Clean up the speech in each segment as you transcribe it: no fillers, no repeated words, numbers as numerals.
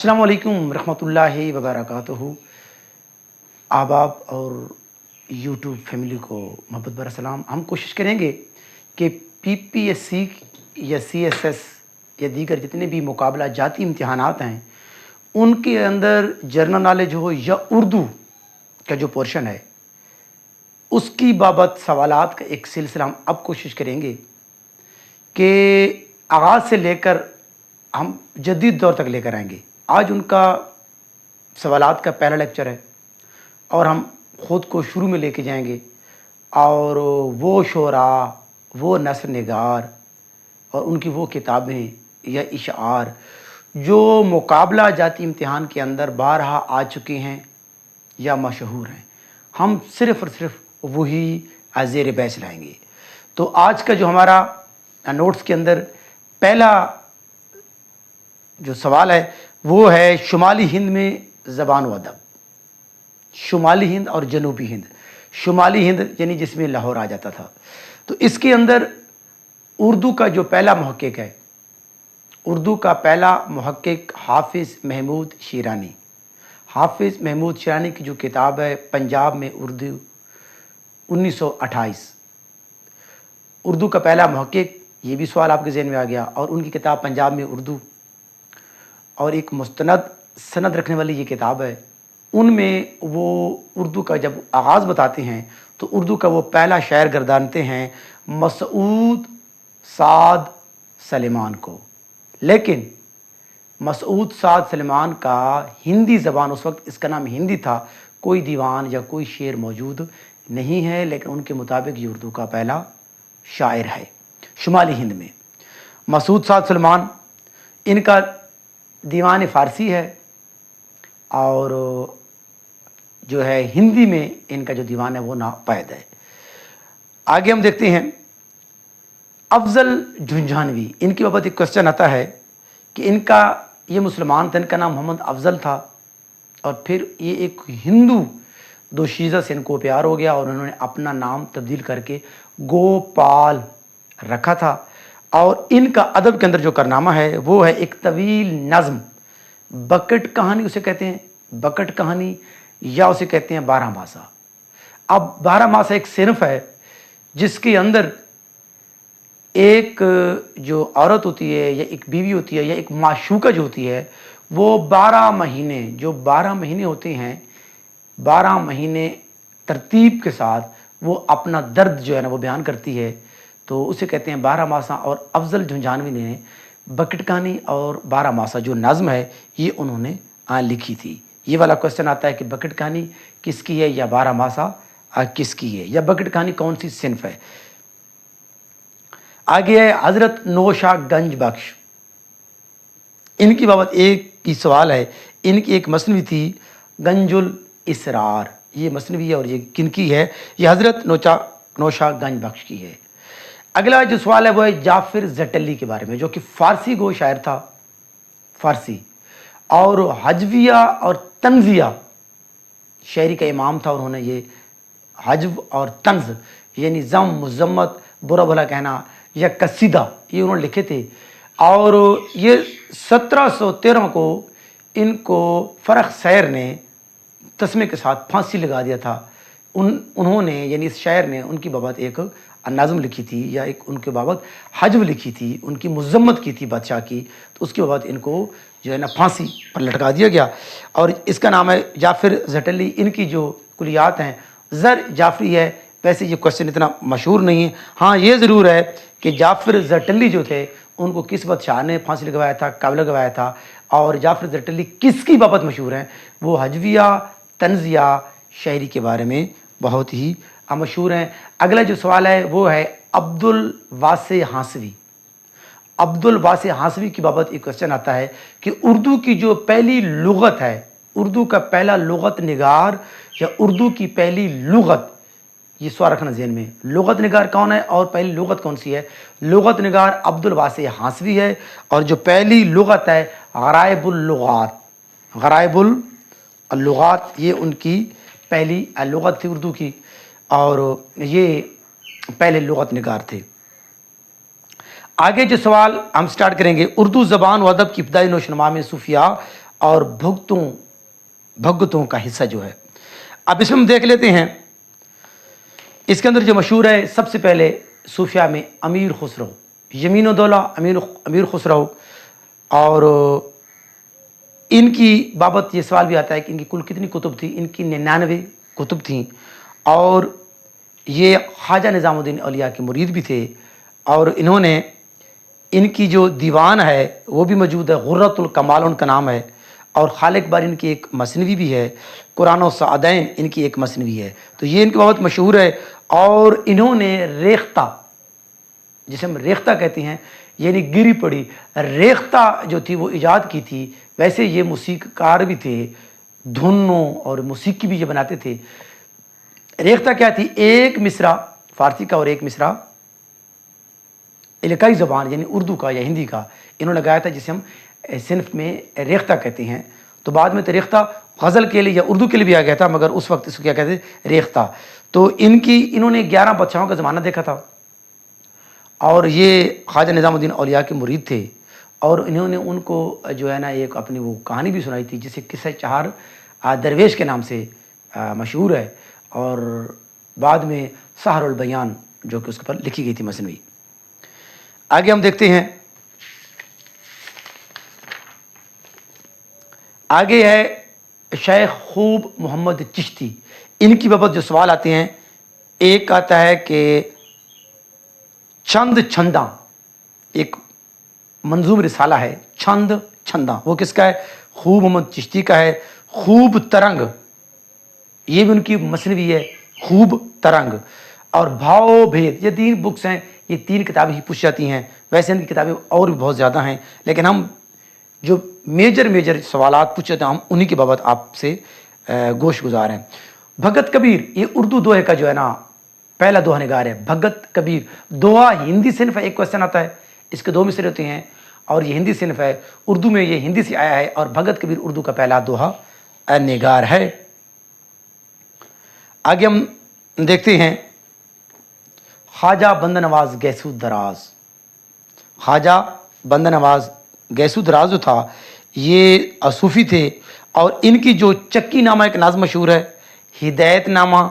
अस्सलामु अलैकुम रहमतुल्लाहि व बरकातुहू। आबाब और यूट्यूब फैमिली को मोहब्बत भरा सलाम। हम कोशिश करेंगे कि पीपीएससी या सीएसएस या दीगर जितने भी मुकाबला जाती इम्तिहानात हैं उनके अंदर जनरल नॉलेज हो या उर्दू का जो पोर्शन है उसकी बाबत सवालात का एक सिलसिला हम अब कोशिश करेंगे कि आगाज़ से लेकर हम जदीद दौर तक लेकर आएंगे। आज उनका सवालात का पहला लेक्चर है और हम ख़ुद को शुरू में लेके जाएंगे और वो शोरा, वो नस्र निगार और उनकी वो किताबें या इशार जो मुकाबला जाती इम्तिहान के अंदर बारहा आ चुके हैं या मशहूर हैं, हम सिर्फ़ और सिर्फ वही ज़ेर बहस लाएंगे। तो आज का जो हमारा नोट्स के अंदर पहला जो सवाल है वो है शुमाली हिंद में ज़बान व अदब। शुमाली हिंद और जनूबी हिंद। शुमाली हिंद यानी जिसमें लाहौर आ जाता था। तो इसके अंदर उर्दू का जो पहला मुहक्किक है, उर्दू का पहला मुहक्किक हाफिज़ महमूद शिरानी। हाफिज़ महमूद शिरानी की जो किताब है पंजाब में उर्दू 1928। उर्दू का पहला मुहक्किक, ये भी सवाल आपके ज़हन में आ गया। और उनकी किताब पंजाब में उर्दू और एक मुस्तनद सनद रखने वाली ये किताब है। उनमें वो उर्दू का जब आगाज़ बताते हैं तो उर्दू का वो पहला शायर गर्दानते हैं मसूद साद सलेमान को। लेकिन मसूद साद सलेमान का हिंदी ज़बान, उस वक्त इसका नाम हिंदी था, कोई दीवान या कोई शेर मौजूद नहीं है, लेकिन उनके मुताबिक ये उर्दू का पहला शायर है शुमाली हिंद में। मसूद साद सलेमान, इनका दीवान फ़ारसी है और जो है हिंदी में इनका जो दीवान है वो नापैद है। आगे हम देखते हैं अफजल झुंझानवी। इनकी बाबत एक क्वेश्चन आता है कि इनका ये मुसलमान था, इनका नाम मोहम्मद अफजल था और फिर ये एक हिंदू दोशीज़ा से इनको प्यार हो गया और उन्होंने अपना नाम तब्दील करके गोपाल रखा था। और इनका अदब के अंदर जो कारनामा है वो है एक तवील नज़्म, बकेट कहानी उसे कहते हैं, बकेट कहानी या उसे कहते हैं 12 मासा। अब 12 मासा एक सिनफ है जिसके अंदर एक जो औरत होती है या एक बीवी होती है या एक माशूका जो होती है वो 12 महीने, जो 12 महीने होते हैं, 12 महीने तरतीब के साथ वो अपना दर्द जो है ना वो बयान करती है, तो उसे कहते हैं 12 मासा। और अफजल झुंझानवी ने बकेट कहानी और 12 मासा जो नज़्म है ये उन्होंने लिखी थी। ये वाला क्वेश्चन आता है कि बकेट कहानी किसकी है या 12 मासा किसकी है, या बकेट कहानी कौन सी सिनफ है। आगे है हज़रत नौशाह गंज बख्श। इनकी बाबत एक ही सवाल है। इनकी एक मसनवी थी गंजुल इसरार, ये मसनवी है और ये किनकी है, ये हज़रत नौशाह गंज बख्श की है। अगला जो सवाल है वो है जाफ़िर ज़टली के बारे में, जो कि फ़ारसी गो शायर था, फ़ारसी, और हजविया और तंज़िया शायरी का इमाम था। उन्होंने ये हजव और तंज़ यानी ज़म, मुज़म्मत, बुरा भला कहना या कसीदा ये उन्होंने लिखे थे। और ये 1713 को इनको फ़रख सैर ने तस्मे के साथ फांसी लगा दिया था। उन्होंने यानी इस शायर ने उनकी बाबत एक नज़्म लिखी थी या एक उनके बाबत हजव लिखी थी, उनकी मुज़म्मत की थी बादशाह की, तो उसके बाद इनको जो है ना फांसी पर लटका दिया गया। और इसका नाम है जाफ़िर ज़टली। इनकी जो कुलियात हैं ज़र जाफ़री है। वैसे ये क्वेश्चन इतना मशहूर नहीं है, हाँ ये ज़रूर है कि जाफ़िर ज़टली जो थे उनको किस बादशाह ने फांसी लगवाया था, कब लगवाया था, और जाफ़िर ज़टली किसकी बाबत मशहूर हैं, वो हजविया तंज़िया शायरी के बारे में बहुत ही मशहूर हैं। अगला जो सवाल है वो है अब्दुल वासे हासवी। अब्दुल वासे हासवी की बाबत एक क्वेश्चन आता है कि उर्दू की जो पहली लुगत है, उर्दू का पहला लुगत निगार या उर्दू की पहली लुगत, ये सवाल रखना ज़हन में, लुगत निगार कौन है और पहली लुगत कौन सी है। लुगत निगार अब्दुल वासे हासवी है और जो पहली लुगत है गराइबुल लुगात, गराइबुल लुगात ये उनकी पहली लुगत थी उर्दू की और ये पहले लुगत निगार थे। आगे जो सवाल हम स्टार्ट करेंगे, उर्दू ज़बान व अदब की इब्तदाई नोशनमा में सूफिया اور بھگتوں کا حصہ جو ہے. اب اس میں ہم دیکھ لیتے ہیں. اس کے اندر جو مشہور ہے سب سے پہلے صوفیہ میں امیر خسرو، یمین و دولہ امیر خسرو. اور ان کی بابت یہ سوال بھی آتا ہے کہ ان کی کل کتنی کتب تھی. ان کی 99 کتب تھیں. اور یہ خواجہ نظام الدین اولیاء کے مرید بھی تھے. اور انہوں نے ان کی جو دیوان ہے وہ بھی موجود ہے، غرۃ الکمال ان کا نام ہے. اور خالق بار ان کی ایک مثنوی بھی ہے، قرآن و سعدین ان کی ایک مثنوی ہے. تو یہ ان کی بہت مشہور ہے. اور انہوں نے ریختہ، جسے ہم ریختہ کہتے ہیں یعنی گری پڑی ریختہ جو تھی وہ ایجاد کی تھی. ویسے یہ موسیقار بھی تھے، دھنوں اور موسیقی بھی یہ بناتے تھے. ریختہ کیا تھی؟ ایک مصرع فارسی کا اور ایک مصرع علاقائی زبان یعنی اردو کا یا ہندی کا انہوں نے گایا تھا، جسے ہم صنف میں ریختہ کہتے ہیں. تو بعد میں تو ریختہ غزل کے لیے یا اردو کے لیے بھی آ گیا تھا، مگر اس وقت اس کو کیا کہتے ہیں؟ ریختہ. تو انہوں نے 11 بادشاہوں کا زمانہ دیکھا تھا. اور یہ خواجہ نظام الدین اولیاء کے مرید تھے. اور انہوں نے ان کو جو ہے نا ایک اپنی وہ کہانی بھی سنائی تھی، جسے قصہ چہار درویش کے نام سے مشہور ہے. اور بعد میں سحر البیان جو کہ اس کے پر لکھی گئی تھی مثنوی. آگے ہم دیکھتے ہیں. آگے ہے شیخ خوب محمد چشتی. ان کی بابت جو سوال آتے ہیں، ایک آتا ہے کہ چند چھنداں، ایک منظوم رسالہ ہے چند چھنداں، وہ کس کا ہے؟ خوب محمد چشتی کا ہے. خوب ترنگ، یہ بھی ان کی مثنوی ہے، خوب ترنگ. اور بھاؤ بھید، یہ 3 بکس ہیں. یہ 3 کتابیں ہی پوچھی جاتی ہیں. ویسے ان کی کتابیں اور بھی بہت زیادہ ہیں، لیکن ہم جو میجر سوالات پوچھے تھے ہم انہی کی بابت آپ سے گوش گزار ہیں. بھگت کبیر، یہ اردو دوہے کا جو ہے نا پہلا دوہا نگار ہے. بھگت کبیر دوہا ہندی صنف ہے. ایک کوشچن آتا ہے، اس کے 2 مصرے ہوتے ہیں اور یہ ہندی صنف ہے. اردو میں یہ ہندی سے آیا ہے. اور بھگت کبیر اردو کا پہلا دوہا نگار ہے. آگے ہم دیکھتے ہیں خواجہ بند نواز گیسو دراز. خواجہ بند نواز گیسو دراز جو تھا یہ صوفی تھے. اور ان کی جو چکی نامہ ایک نظم مشہور ہے، ہدایت نامہ،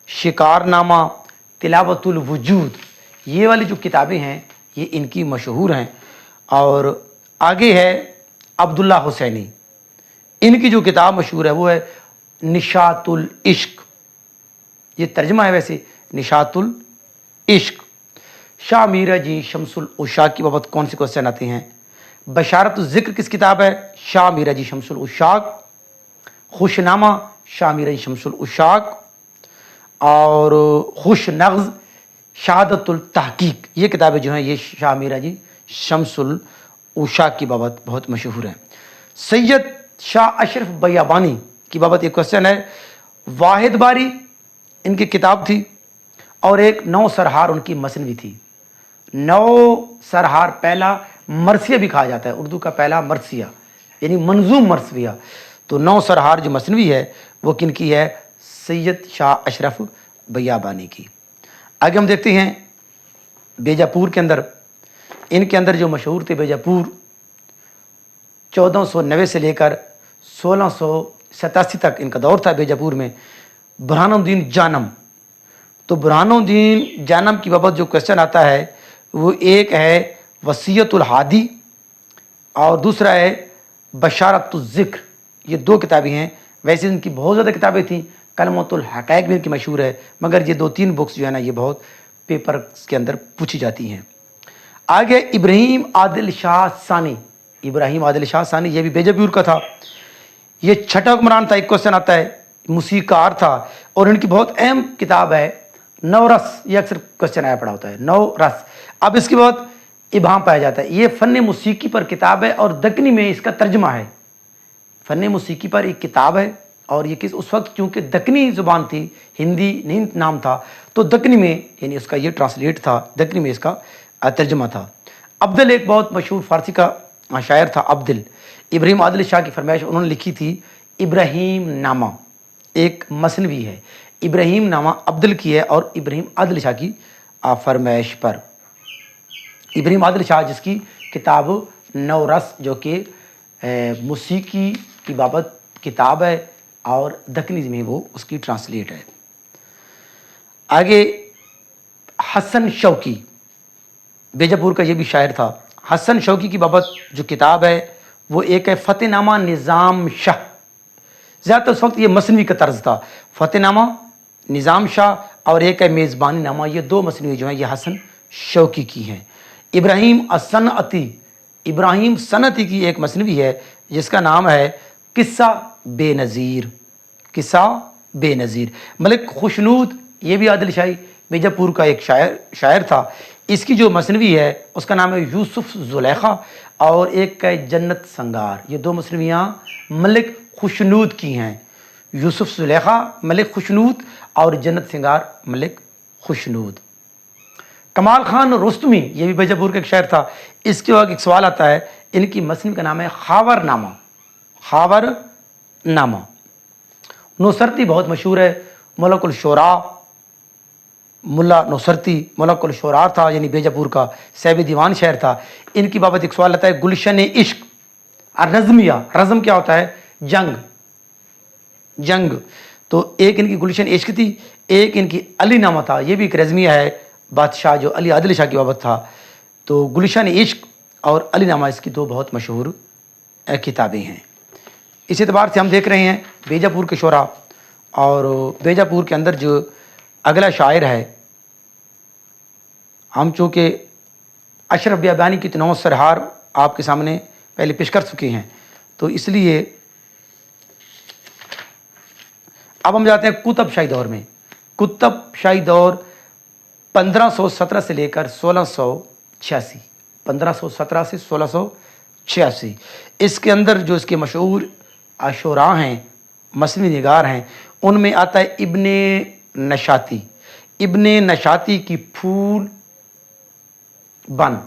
شکار نامہ، تلاوت الوجود، یہ والی جو کتابیں ہیں یہ ان کی مشہور ہیں. اور آگے ہے عبداللہ حسینی. ان کی جو کتاب مشہور ہے وہ ہے نشاط العشق. یہ ترجمہ ہے ویسے نشاط العشق. شاہ میرا جی شمس العشاق کی بابت کون سے کوشچن آتے ہیں؟ بشارت الذکر کس کتاب ہے؟ شاہ میرا جی شمس العشاق. خوش نامہ شاہ میرا جی شمس العشاق. اور خوش نغز شہادت التحقیق، یہ کتابیں جو ہیں یہ شاہ میرا جی شمس العشاق کی بابت بہت مشہور ہیں. سید شاہ اشرف بیابانی کی بابت ایک کوشچن ہے. واحد باری ان کی کتاب تھی اور ایک 9 سرہار ان کی مثنوی تھی. 9 سرہار پہلا مرثیہ بھی کہا جاتا ہے، اردو کا پہلا مرثیہ یعنی منظوم مرثیہ. تو 9 سرہار جو مثنوی ہے وہ کن کی ہے؟ سید شاہ اشرف بیابانی کی. آگے ہم دیکھتے ہیں بیجاپور کے اندر. ان کے اندر جو مشہور تھے بیجاپور 1490 سے لے کر 1687 تک ان کا دور تھا بیجاپور میں. برہان الدین جانم. تو برہان الدین جانم کی بابت جو کوشچن آتا ہے وہ ایک ہے وصیت الحادی اور دوسرا ہے بشارت الذکر. یہ 2 کتابیں ہیں. ویسے ان کی بہت زیادہ کتابیں تھیں. کلمۃ الحقائق بھی ان کی مشہور ہے، مگر یہ 2-3 بکس جو ہے نا یہ بہت پیپر کے اندر پوچھی جاتی ہیں. آگے ابراہیم عادل شاہ ثانی. ابراہیم عادل شاہ ثانی یہ بھی بیجاپور کا تھا. یہ 6واں حکمران تھا. ایک کوشچن آتا ہے، موسیقار تھا. اور ان کی بہت اہم کتاب ہے نورس. یہ اکثر کوشچن آیا پڑا ہوتا ہے نورس. اب اس کے بعد ابہام پایا جاتا ہے. یہ فن موسیقی پر کتاب ہے اور دکنی میں اس کا ترجمہ ہے. فن موسیقی پر ایک کتاب ہے اور یہ اس وقت چونکہ دکنی زبان تھی، ہندی نہیں نام تھا، تو دکنی میں یعنی اس کا یہ ٹرانسلیٹ تھا، دکنی میں اس کا ترجمہ تھا. عبدل ایک بہت مشہور فارسی کا شاعر تھا. عبدل ابراہیم عادل شاہ کی فرمائش انہوں نے لکھی تھی ابراہیم نامہ. ایک مثنوی ہے ابراہیم نامہ عبدل کی ہے اور ابراہیم عادل شاہ کی فرمائش پر. ابراہیم عادل شاہ جس کی کتاب نورس جو کہ موسیقی की बाबत किताब है और दक्कनी में वो उसकी ट्रांसलेट है। आगे हसन शौकी, बीजापुर का ये भी शायर था। हसन शौकी की बाबत जो किताब है वो एक है फ़तेहनामा निज़ाम शाह। ज़्यादातर उस वक्त ये मसनवी का तर्ज था, फ़तेहनामा निज़ाम शाह और एक है मेज़बानी नामा। ये दो मसनवी जो हैं ये हसन शौकी की हैं। इब्राहिम असनअती, इब्राहिम सनअती की एक मसनवी है जिसका नाम है किस्सा बेनज़ीर, किस्सा बेनज़ीर। मलिक खुशनूद, ये भी आदिल शाही बीजापुर का एक शायर था। इसकी जो मसनवी है उसका नाम है यूसुफ ज़ुलेखा और एक है जन्नत संगार। ये दो मसनवियाँ मलिक खुशनूद की हैं, यूसुफ ज़ुलेखा मलिक खुशनूद और जन्नत संगार मलिक खुशनूद। कमाल खान रुस्तमी, ये भी बीजापुर का एक शायर था। इसके बाद एक सवाल आता है, इनकी मसनवी का नाम है खावरनामा, खावरनामा। नुसरती बहुत मशहूर है, मुल्कुल शुरा, मुल्ला नुसरती मुल्कुल शुरा था, यानी बीजापुर का सैब दीवान शायर था। इनकी बाबत एक सवाल आता है, गुलशन इश्क और रज़मिया। रज़म क्या होता है? जंग, जंग। तो एक इनकी गुलशन इश्क थी, एक इनकी अली नामा था। ये भी एक रज़मिया है, बादशाह जो अली आदिल शाह की बाबत था। तो गुलशन इश्क और अली नामा इसकी दो बहुत मशहूर किताबें हैं। इस एतबार से हम देख रहे हैं बीजापुर के शुरा, और बीजापुर के अंदर जो अगला शायर है, हम चूँकि अशरफ बियाबानी की तनौ सरहार आपके सामने पहले पेश कर चुके हैं, तो इसलिए अब हम जाते हैं कुतुब शाही दौर में। कुतुब शाही दौर 1517 से लेकर 1686, 1517 से 1686। इसके अंदर जो इसके मशहूर आशुरा हैं, मसनवी निगार हैं, उनमें आता है इब्ने नशाती। इब्ने नशाती की फूल बन,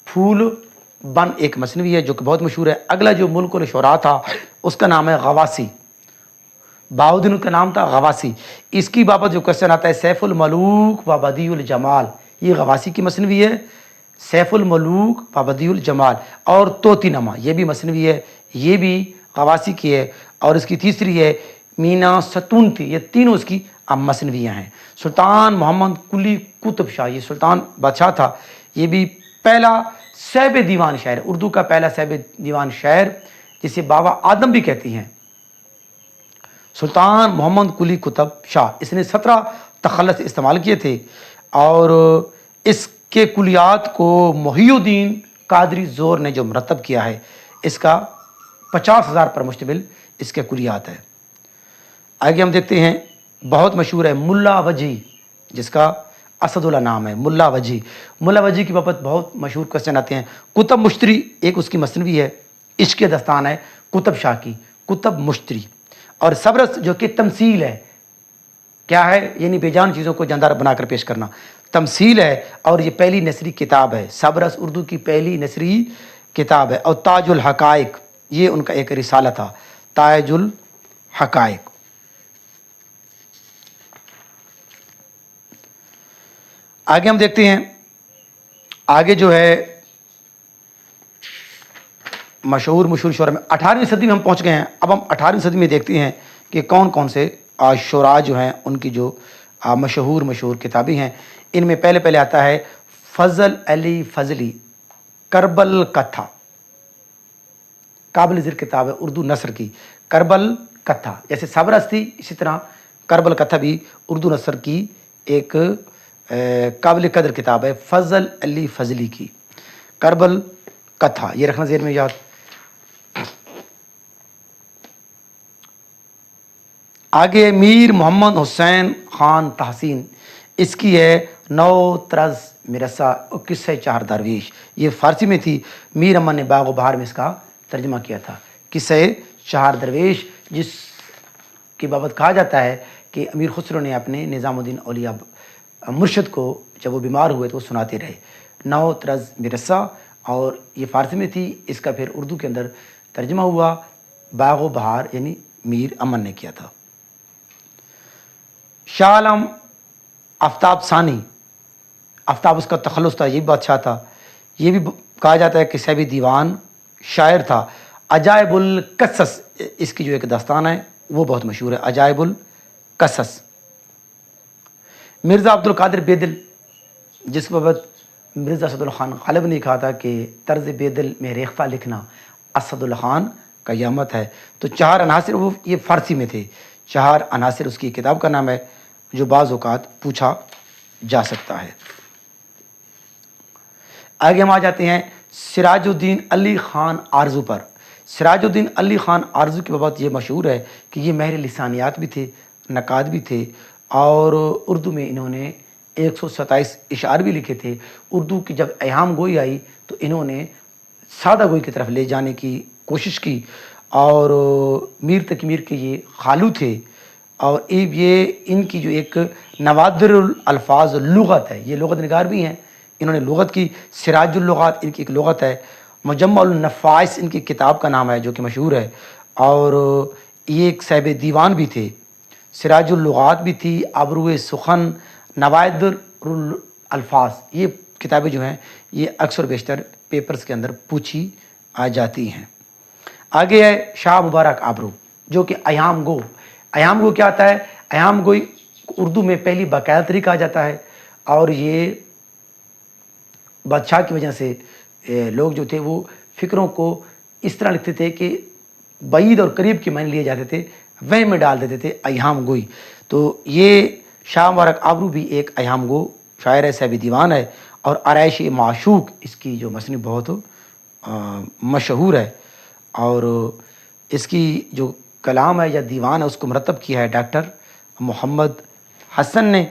फूल बन एक मसनवी है जो कि बहुत मशहूर है। अगला जो मुल्कुल शुरा था उसका नाम है गवासी, बाउद्दीन का नाम था गवासी। इसकी बाबत जो क्वेश्चन आता है, सैफुल मलूक व बदीउल जमाल, ये गवासी की मसनवी है। सैफुल मलूक व बदीउल जमाल। और तोतीनमा, ये भी मसनवी है, ये भी गवासी की है। और इसकी तीसरी है मीना सतूनती। ये तीनों इसकी मसनवियाँ हैं। सुल्तान मोहम्मद कुली कुतुब शाह, ये सुल्तान बादशाह था, ये भी पहला सैब दीवान शायर, उर्दू का पहला सैब दीवान शायर, जिसे बाबा आदम भी कहती हैं। सुल्तान मोहम्मद कुली कुतुब शाह, इसने 17 तखल्लुस इस्तेमाल किए थे और इसके कुलियात को मोहिउद्दीन कादरी ज़ोर ने जो मरतब किया है, इसका 50,000 पर मुश्तमिल इसके कुलियात है। आगे हम देखते हैं, बहुत मशहूर है मुल्ला वजी, जिसका असदुल्ला नाम है, मुल्ला वजी। मुल्ला वजी की बाबत बहुत मशहूर क्वेश्चन आते हैं। कुतुब मुश्तरी एक उसकी मसनवी है, इश्क दस्तान है कुतुब शाह की, कुतुब मुश्तरी। और सबरस जो कि तमसील है, क्या है? यानी बेजान चीज़ों को जानदार बनाकर पेश करना, तमसील है। और ये पहली नसरी किताब है, सबरस उर्दू की पहली नसरी किताब है। और ताजुल हकाइक, ये उनका एक रिसाला था, ताजुल हकाइक। आगे हम देखते हैं, आगे जो है मशहूर शुरा में 18वीं सदी में हम पहुंच गए हैं। अब हम 18वीं सदी में देखते हैं कि कौन कौन से शुरा जो हैं उनकी जो मशहूर किताबें हैं। इनमें पहले आता है फजल अली फजली, करबल कथा, काबिल ज़िक्र किताब है उर्दू नसर की, करबल कथा। जैसे सबरस थी, इसी तरह करबल कथा भी उर्दू नसर की एक काबिल कदर किताब है, फजल अली फजली की करबल कथा। ये रखना ज़हन में याद। आगे मीर मोहम्मद हुसैन खान तहसीन, इसकी है नौ तरज मिरसा किस्से चार दरवेश। ये फ़ारसी में थी, मीर अमन ने बाग बहार में इसका तर्जुमा किया था, किस्से चार दरवेश, जिसकी बाबत कहा जाता है कि अमीर खुसरो ने अपने निज़ामुद्दीन औलिया मुर्शद को जब वो बीमार हुए तो वो सुनाते रहे। नौ तरज मिरसा, और ये फ़ारसी में थी, इसका फिर उर्दू के अंदर तर्जुमा हुआ, बाग बहार यानी मीर अमन ने किया था। शाह आलम आफ्ताब सानी, आफ्ताब उसका तखल्लुस था, ये भी बादशाह था। ये भी कहा जाता है कि सैबी दीवान शायर था। عجائب القصص اس کی جو ایک داستان ہے وہ بہت مشہور ہے، عجائب القصص۔ مرزا عبد القادر بیدل، جس وقت مرزا اسد اللہ خان غالب نے کہا تھا کہ طرز بیدل میں ریختہ لکھنا اسد اللہ خان قیامت ہے، تو 4 عناصر، وہ یہ فارسی میں تھے، 4 عناصر اس کی کتاب کا نام ہے، جو بعض اوقات پوچھا جا سکتا ہے۔ آگے ہم آ جاتے ہیں سراج الدین علی خان آرزو پر۔ سراج الدین علی خان آرزو کی بابت یہ مشہور ہے کہ یہ ماہر لسانیات بھی تھے، نقاد بھی تھے، اور اردو میں انہوں نے 127 اشعار بھی لکھے تھے۔ اردو کی جب ایہام گوئی آئی تو انہوں نے سادہ گوئی کی طرف لے جانے کی کوشش کی، اور میر تقی میر کے یہ خالو تھے، اور یہ ان کی جو ایک نوادر الالفاظ لغت ہے، یہ لغت نگار بھی ہیں، انہوں نے لغت کی، سراج اللغات ان کی ایک لغت ہے، مجمع النفائس ان کی کتاب کا نام ہے جو کہ مشہور ہے، اور یہ ایک صاحب دیوان بھی تھے، سراج اللغات بھی تھی، ابرو سخن، نوادر الالفاظ، یہ کتابیں جو ہیں یہ اکثر و بیشتر پیپرز کے اندر پوچھی آ جاتی ہیں۔ آگے ہے شاہ مبارک آبرو، جو کہ ایام گو۔ ایام گو کیا آتا ہے؟ ایام گوئی اردو میں پہلی باقاعدہ طریقہ آ جاتا ہے، اور یہ بادشاہ کی وجہ سے لوگ جو تھے وہ فکروں کو اس طرح لکھتے تھے کہ بعید اور قریب کے معنی لیے جاتے تھے، وہم میں ڈال دیتے تھے، ایام گوئی۔ تو یہ شاہ مبارک آبرو بھی ایک ایام گو شاعر ہے، صاحب دیوان ہے، اور آرائش معشوق اس کی جو مصنف بہت مشہور ہے، اور اس کی جو کلام ہے یا دیوان ہے اس کو مرتب کیا ہے ڈاکٹر محمد حسن نے۔